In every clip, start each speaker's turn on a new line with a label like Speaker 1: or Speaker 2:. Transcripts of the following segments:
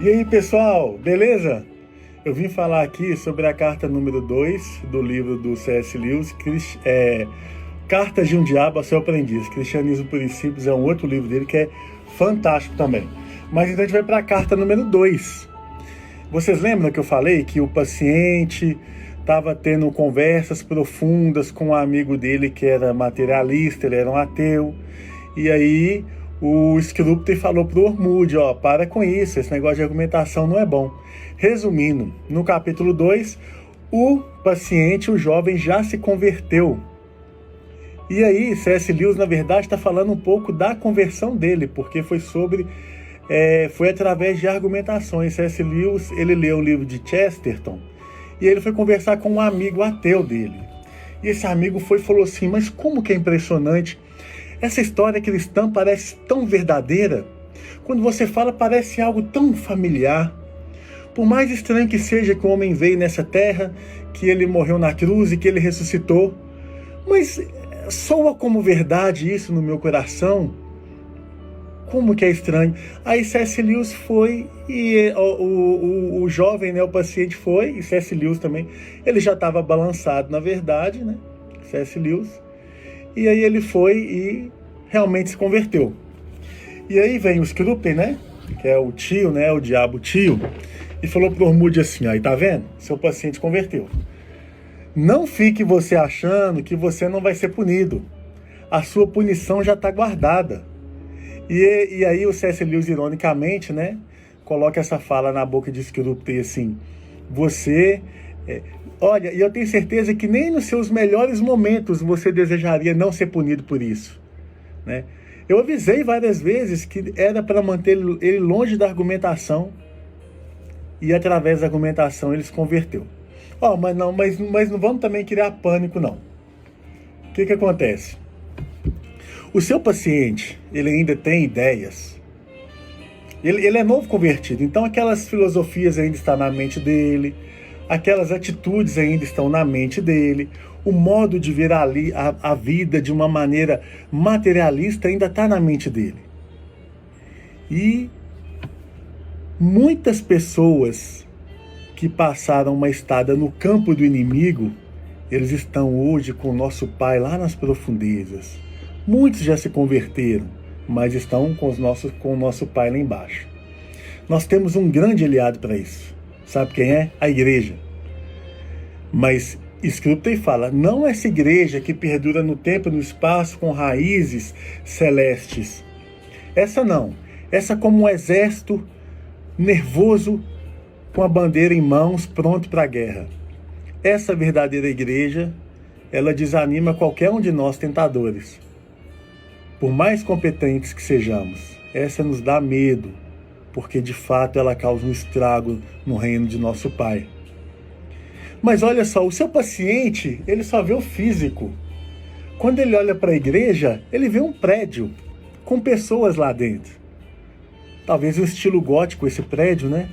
Speaker 1: E aí, pessoal, beleza? Eu vim falar aqui sobre a carta número 2 do livro do C.S. Lewis, Cartas de um Diabo ao Seu Aprendiz. Cristianismo Puro e Simples é um outro livro dele que é fantástico também. Mas então a gente vai para a carta número 2. Vocês lembram que eu falei que o paciente estava tendo conversas profundas com um amigo dele que era materialista, ele era um ateu, e aí o Screwtape falou pro Ormuzd, para com isso, esse negócio de argumentação não é bom. Resumindo, no capítulo 2, o paciente, o jovem, já se converteu. E aí, C.S. Lewis, na verdade, está falando um pouco da conversão dele, porque foi através de argumentações. C.S. Lewis, ele leu o livro de Chesterton, e ele foi conversar com um amigo ateu dele. E esse amigo falou assim, mas como que é impressionante, essa história cristã parece tão verdadeira. Quando você fala, parece algo tão familiar. Por mais estranho que seja que o homem veio nessa terra, que ele morreu na cruz e que ele ressuscitou, mas soa como verdade isso no meu coração. Como que é estranho. Aí C.S. Lewis foi e o jovem, né, o paciente foi, e C.S. Lewis também, ele já estava balançado na verdade, né, C.S. Lewis, e aí ele foi e realmente se converteu. E aí vem o Screwtape, né, que é o tio, né, o diabo tio, e falou pro Ormuzd assim, aí tá vendo? Seu paciente converteu. Não fique você achando que você não vai ser punido. A sua punição já está guardada. E aí o C.S. Lewis, ironicamente, né, coloca essa fala na boca de Screwtape assim, olha, e eu tenho certeza que nem nos seus melhores momentos você desejaria não ser punido por isso, né? Eu avisei várias vezes que era para manter ele longe da argumentação, e através da argumentação ele se converteu. Mas não vamos também criar pânico, não. O que acontece? O seu paciente, ele ainda tem ideias. Ele é novo convertido, então aquelas filosofias ainda estão na mente dele, aquelas atitudes ainda estão na mente dele, o modo de ver a vida de uma maneira materialista ainda está na mente dele. E muitas pessoas que passaram uma estada no campo do inimigo, eles estão hoje com o nosso Pai lá nas profundezas. Muitos já se converteram, mas estão com o nosso Pai lá embaixo. Nós temos um grande aliado para isso. Sabe quem é? A igreja. Mas Screwtape fala, não essa igreja que perdura no tempo e no espaço com raízes celestes. Essa não. Essa como um exército nervoso com a bandeira em mãos, pronto para a guerra. Essa verdadeira igreja, ela desanima qualquer um de nós tentadores. Por mais competentes que sejamos, essa nos dá medo, porque de fato ela causa um estrago no reino de nosso Pai. Mas olha só, o seu paciente, ele só vê o físico. Quando ele olha para a igreja, ele vê um prédio com pessoas lá dentro. Talvez um estilo gótico esse prédio, né?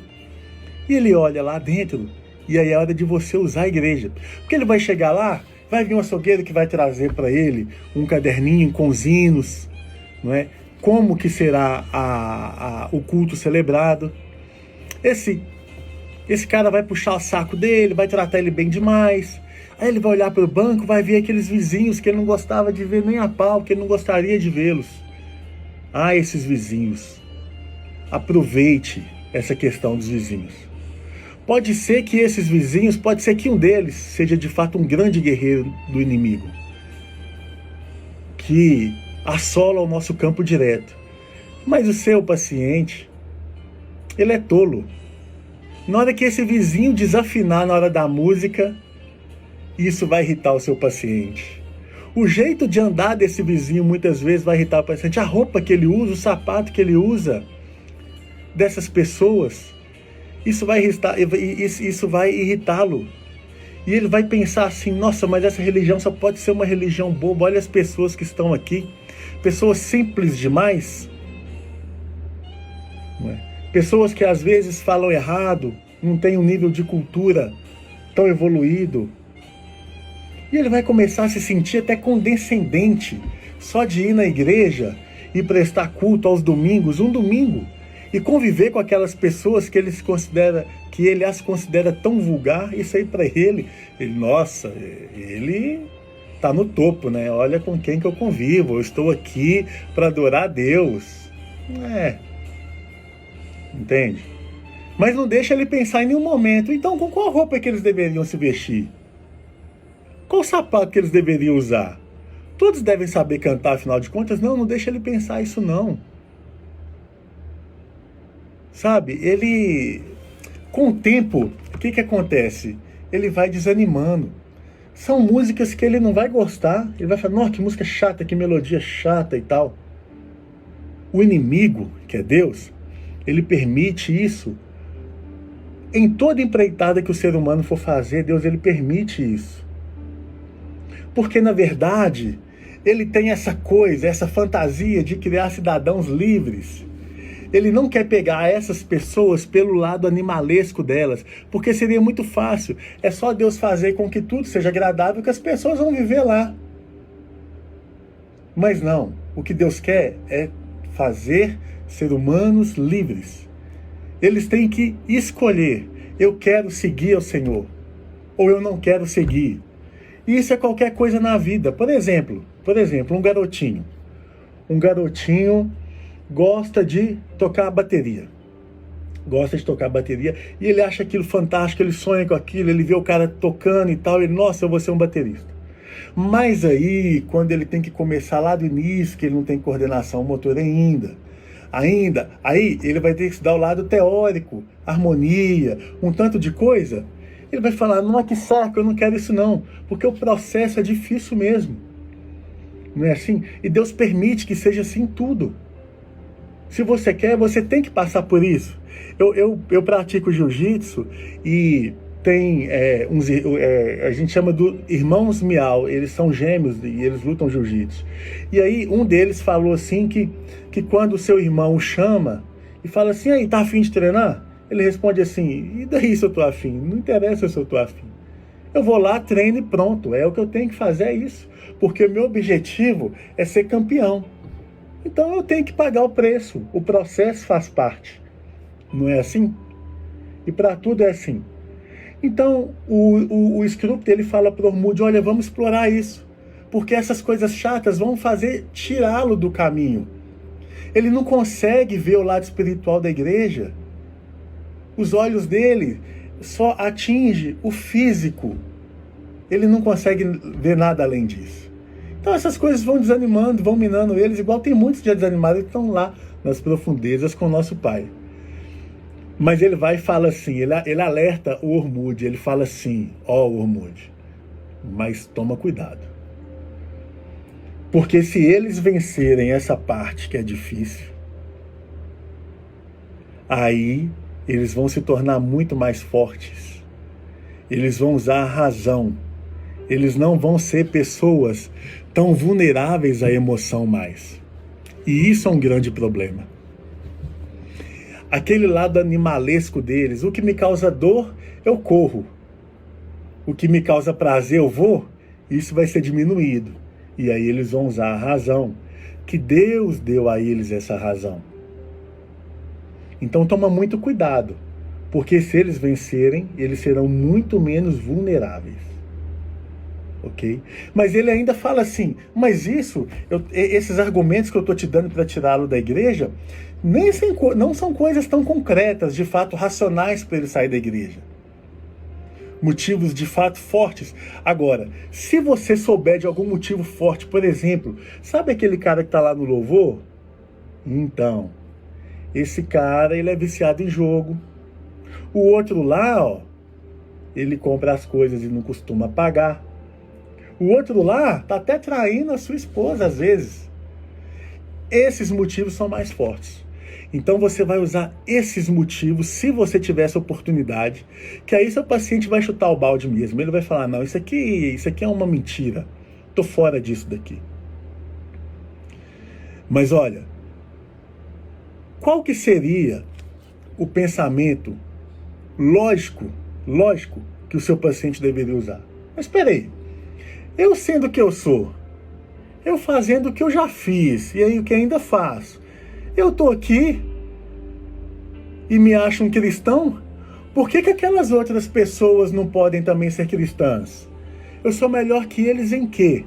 Speaker 1: E ele olha lá dentro, e aí é hora de você usar a igreja. Porque ele vai chegar lá, vai vir um açougueiro que vai trazer para ele um caderninho com os hinos, não é? Como que será o culto celebrado. Esse cara vai puxar o saco dele, vai tratar ele bem demais. Aí ele vai olhar para o banco, vai ver aqueles vizinhos que ele não gostava de ver nem a pau, que ele não gostaria de vê-los. Esses vizinhos. Aproveite essa questão dos vizinhos. Pode ser que esses vizinhos, pode ser que um deles seja de fato um grande guerreiro do inimigo, que assola o nosso campo direto. Mas o seu paciente, ele é tolo. Na hora que esse vizinho desafinar na hora da música, isso vai irritar o seu paciente. O jeito de andar desse vizinho muitas vezes vai irritar o paciente. A roupa que ele usa, o sapato que ele usa, dessas pessoas, isso vai irritá-lo. E ele vai pensar assim, nossa, mas essa religião só pode ser uma religião boba. Olha as pessoas que estão aqui, pessoas simples demais, não é? Pessoas que às vezes falam errado, não têm um nível de cultura tão evoluído. E ele vai começar a se sentir até condescendente, só de ir na igreja e prestar culto aos domingos, um domingo. e conviver com aquelas pessoas que ele as considera tão vulgar, isso aí para nossa, ele tá no topo, né? Olha com quem que eu convivo, eu estou aqui para adorar a Deus. Entende? Mas não deixa ele pensar em nenhum momento, então com qual roupa que eles deveriam se vestir? Qual sapato que eles deveriam usar? Todos devem saber cantar, afinal de contas? Não deixa ele pensar isso não. Sabe, ele, com o tempo, o que acontece? Ele vai desanimando. São músicas que ele não vai gostar, ele vai falar, nossa, que música chata, que melodia chata e tal. O inimigo, que é Deus, ele permite isso. Em toda empreitada que o ser humano for fazer, Deus ele permite isso. Porque, na verdade, ele tem essa coisa, essa fantasia de criar cidadãos livres. Ele não quer pegar essas pessoas pelo lado animalesco delas, porque seria muito fácil. É só Deus fazer com que tudo seja agradável que as pessoas vão viver lá. Mas não, o que Deus quer é fazer ser humanos livres. Eles têm que escolher, eu quero seguir ao Senhor, ou eu não quero seguir. E isso é qualquer coisa na vida. Por exemplo, um garotinho. Um garotinho gosta de tocar bateria. E ele acha aquilo fantástico, ele sonha com aquilo, ele vê o cara tocando e tal, ele, nossa, eu vou ser um baterista. Mas aí, quando ele tem que começar lá do início, que ele não tem coordenação motora aí ele vai ter que estudar o lado teórico, harmonia, um tanto de coisa. Ele vai falar, não, que saco, eu não quero isso não, porque o processo é difícil mesmo. Não é assim? E Deus permite que seja assim tudo. Se você quer, você tem que passar por isso. Eu pratico jiu-jitsu e tem a gente chama do irmãos Miau, eles são gêmeos e eles lutam jiu-jitsu. E aí um deles falou assim que quando o seu irmão o chama e fala assim, aí, tá afim de treinar? Ele responde assim, e daí se eu tô afim? Não interessa se eu tô afim. Eu vou lá, treino e pronto. É o que eu tenho que fazer, é isso. Porque o meu objetivo é ser campeão. Então eu tenho que pagar o preço. O processo faz parte. Não é assim? E para tudo é assim. Então o Scrupt, ele fala para o Ormuzd, olha, vamos explorar isso. Porque essas coisas chatas vão fazer tirá-lo do caminho. Ele não consegue ver o lado espiritual da igreja. Os olhos dele só atingem o físico. Ele não consegue ver nada além disso. Então essas coisas vão desanimando, vão minando eles, igual tem muitos já desanimados que estão lá nas profundezas com o nosso Pai. Mas ele vai e fala assim, ele alerta o Ormuzd, ele fala assim, Ormuzd, mas toma cuidado. Porque se eles vencerem essa parte que é difícil, aí eles vão se tornar muito mais fortes. Eles vão usar a razão. Eles não vão ser pessoas tão vulneráveis à emoção mais. E isso é um grande problema. Aquele lado animalesco deles, o que me causa dor, eu corro. O que me causa prazer, eu vou. Isso vai ser diminuído. E aí eles vão usar a razão. Que Deus deu a eles essa razão. Então toma muito cuidado, porque se eles vencerem, eles serão muito menos vulneráveis. Ok? Mas ele ainda fala assim, mas esses argumentos que eu estou te dando para tirá-lo da igreja, não são coisas tão concretas, de fato racionais para ele sair da igreja. Motivos de fato fortes. Agora, se você souber de algum motivo forte, por exemplo, sabe aquele cara que está lá no louvor? Então, esse cara, ele é viciado em jogo. O outro lá, ele compra as coisas e não costuma pagar. O outro lá tá até traindo a sua esposa às vezes. Esses motivos são mais fortes. Então você vai usar esses motivos, se você tiver essa oportunidade, que aí seu paciente vai chutar o balde mesmo. Ele vai falar, não, isso aqui é uma mentira. Tô fora disso daqui. Mas olha, qual que seria o pensamento lógico que o seu paciente deveria usar? Mas espera aí, eu sendo o que eu sou, eu fazendo o que eu já fiz, e aí o que ainda faço, eu tô aqui, e me acho um cristão, por que que aquelas outras pessoas não podem também ser cristãs? Eu sou melhor que eles em quê?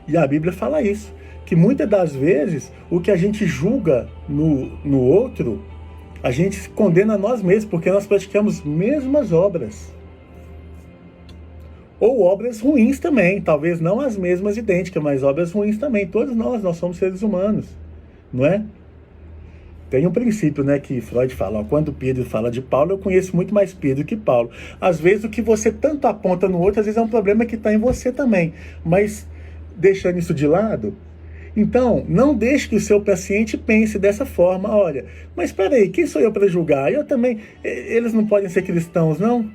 Speaker 1: E a Bíblia fala isso, que muitas das vezes o que a gente julga no outro, a gente se condena a nós mesmos, porque nós praticamos mesmas obras. Ou obras ruins também, talvez não as mesmas idênticas, mas obras ruins também. Todos nós somos seres humanos, não é? Tem um princípio, né, que Freud fala, ó, quando Pedro fala de Paulo, eu conheço muito mais Pedro que Paulo. Às vezes o que você tanto aponta no outro, às vezes é um problema que está em você também. Mas deixando isso de lado, então não deixe que o seu paciente pense dessa forma, olha, mas espera aí, quem sou eu para julgar? Eu também, eles não podem ser cristãos, não?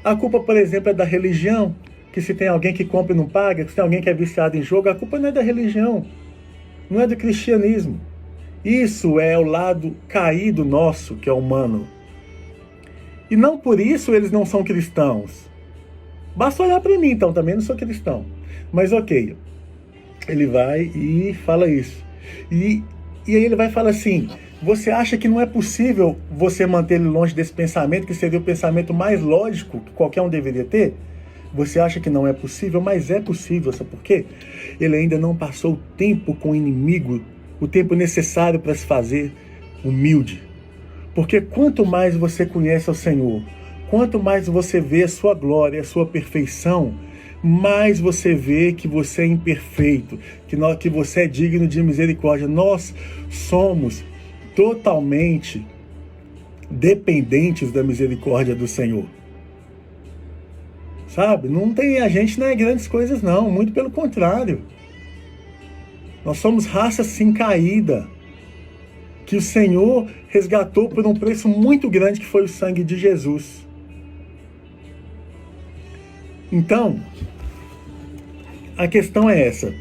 Speaker 1: A culpa, por exemplo, é da religião, que se tem alguém que compra e não paga, que se tem alguém que é viciado em jogo, a culpa não é da religião, não é do cristianismo. Isso é o lado caído nosso, que é humano. E não por isso eles não são cristãos. Basta olhar para mim, então, também não sou cristão. Mas ok, ele vai e fala isso. E aí ele vai falar assim, você acha que não é possível você manter ele longe desse pensamento, que seria o pensamento mais lógico que qualquer um deveria ter? Você acha que não é possível? Mas é possível, sabe por quê? Ele ainda não passou o tempo com o inimigo, o tempo necessário para se fazer humilde. Porque quanto mais você conhece ao Senhor, quanto mais você vê a sua glória, a sua perfeição, mais você vê que você é imperfeito, que você é digno de misericórdia. Nós somos totalmente dependentes da misericórdia do Senhor. Sabe? A gente não é grandes coisas não, muito pelo contrário. Nós somos raça sim caída, que o Senhor resgatou por um preço muito grande, que foi o sangue de Jesus. Então, a questão é essa.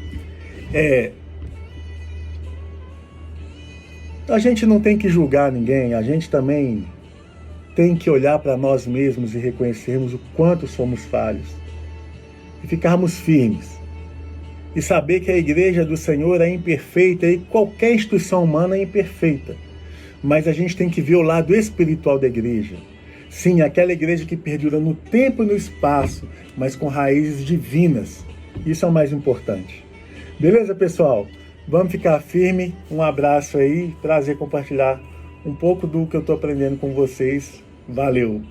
Speaker 1: A gente não tem que julgar ninguém, a gente também tem que olhar para nós mesmos e reconhecermos o quanto somos falhos. E ficarmos firmes. E saber que a igreja do Senhor é imperfeita e qualquer instituição humana é imperfeita. Mas a gente tem que ver o lado espiritual da igreja. Sim, aquela igreja que perdura no tempo e no espaço, mas com raízes divinas. Isso é o mais importante. Beleza, pessoal? Vamos ficar firme. Um abraço aí. Prazer compartilhar um pouco do que eu estou aprendendo com vocês. Valeu!